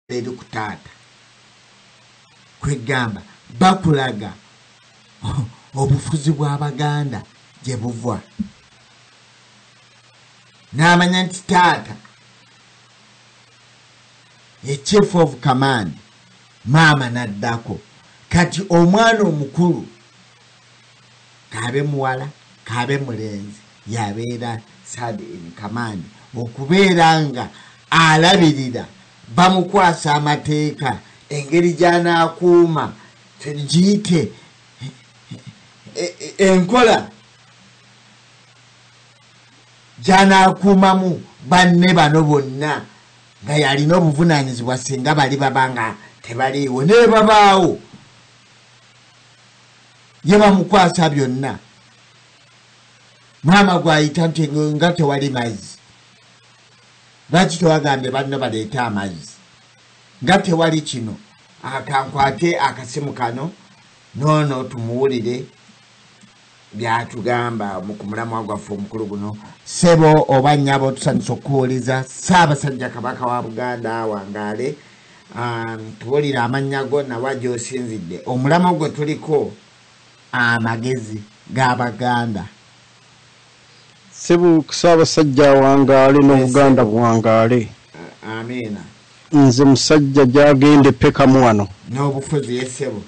eri ku taata kwegamba bakulaga obufuzi bw'Abaganda gye buva n'amanya nti taata chief of command maama naddako kati omwana omukulu kabe muwala kabe mulenzi yabeera third in command okubeera nga alabirira bamukwasa amateeka engeri gy'anaakuuma giyite enkola gy'anaakuumamu banne bano bonna nga yalina obuvunaanyizibwa singa bali babanga tebaliiwo ne babaawo ye bamukwasa byonna maama gwayita nti nga tewali mazzi lwaki tewagambye banno baleete amazzi nga tewali kino akankwate akasimu kano noono tumuwulire byatugamba mu kumulamwa gwaffe omukulu guno sebo oba nnyabo tusanyusa okuwuliza Ssaabasajja Kabaka wa Buganda Wangaale tuwulire amannya go nawa gy'osinzidde omulamwa gwe tuliko amagezi g'Abaganda sebo Ssaabasajja Wangaale n'Obuganda Bwangaale amiina nze musajja gyagende pekamu wano n'obufuzi yesebo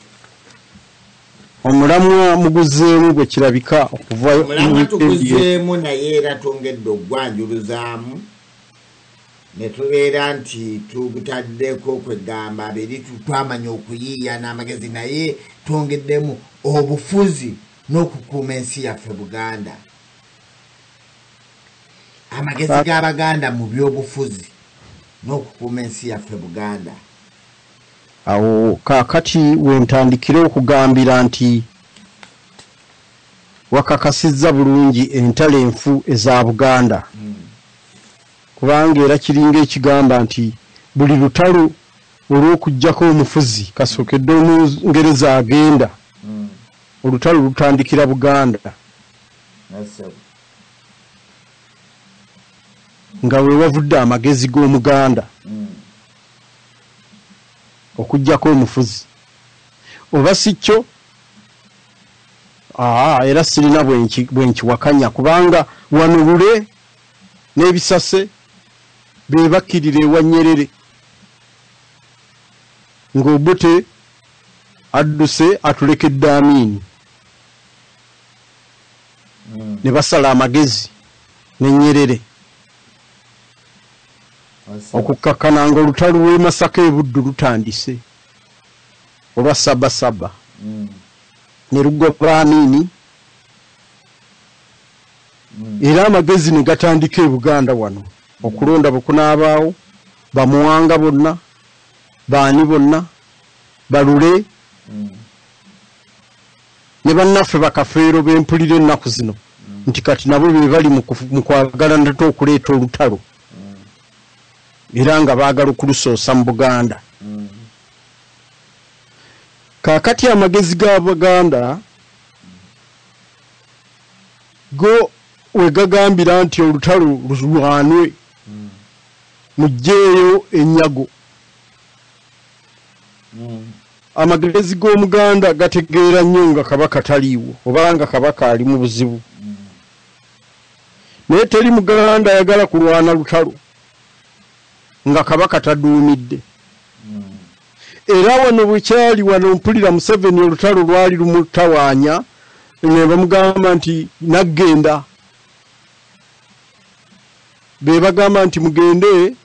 omulamwa muguzeemu gwe kirabika okuva omulamwa tuguzeemu naye era twongedde okugwanjuluzaamu ne tubeera nti tugutaddeko kwegamba abiri twamanya okuyiiya n'amagezi naye twongeddemu obufuzi n'okukuuma ensi yaffe Buganda amagezi g'Abaganda mu by'obufuzi n'okukuuma ensi yaffe Buganda awo kakati wentandikire okugambira nti wakakasizza bulungi entalo enfu eza Buganda kubanga era kiringa ekigamba nti buli lutalo olw'okuggyako omufuzi kasookedde Omungereza agenda olutalo lutandikira Buganda nga we wavudde amagezi g'Omuganda okuggyako omufuzi oba si kyo era sirina bwenkiwakanya kubanga wano Lule n'Ebisase be bakkirira ewa Nyerere ng'Obote adduse atulekedde Amiini ne basala amagezi ne Nyerere okukakkana nga olutalo lw'e Masaka e Buddu lutandise olwa Sabasaba ne lugoba Amiini era amagezi ne gatandika e Buganda wano okulonda bwe kunaabaawo bamuwanga bonna baani bonna balule ne bannaffe bakafeero bempulira ennaku zino nti kati nabo be bali mu kwagala ndate okuleeta olutalo era nga baagala okulusoosa mu Buganda kaakati amagezi g'Abaganda go we gagambira nti olutalo lulwanwe mugjeeyo ennyago amagezi g'Omuganda gategeera nnyo nga Kabaka taliiwo oba nga Kabaka ali mu buzibu naye teri Muganda ayagala kulwana lutalo nga Kabaka taduumidde era wano bwekyali wano mpulira Museveni olutalo lwali lumutawaanya ne bamugamba nti naggenda be bagamba nti mugende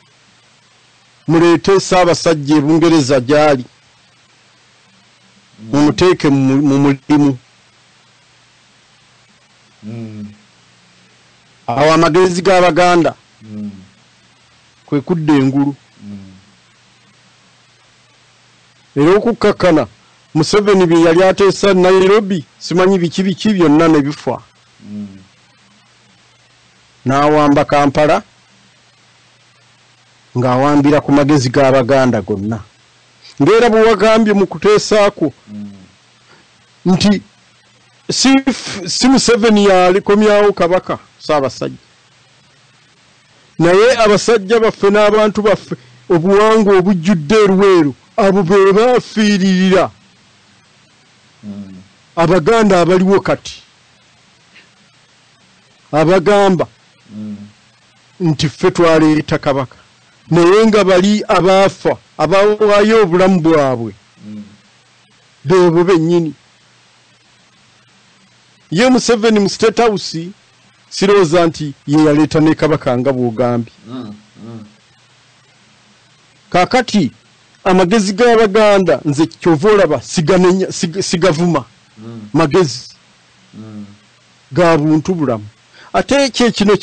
muleete Ssaabasajja e Bungereza gyali mumuteeke mu mulimu awo amagezi g'Abaganda kwe kudda engulu era okukkakkana Museveni bye yali ateesa Nairobi simanyi biki byonna ne bifa n'awamba Kampala ng'awambira ku magezi g'Abaganda gonna ng'era bwe wagambye mu kuteesaako nti si Museveni yalikomyawo Kabaka Ssaabasajja naye abasajja baffe n'abantu baffe obuwangwa obujjudde eruweero abo be baafiiririra Abaganda abaliwo kati abagamba nti ffe twaleeta kabaka naye nga bali abaafa abawaayo obulamu bwabwe beebo bennyini ye Museveni mu State House sirowooza nti ye yaleeta ne kabaka nga bw'ogambye kaakati amagezi g'Abaganda nze kyova olaba sigavuma magezi ga buntu bulamu ate ekyo kino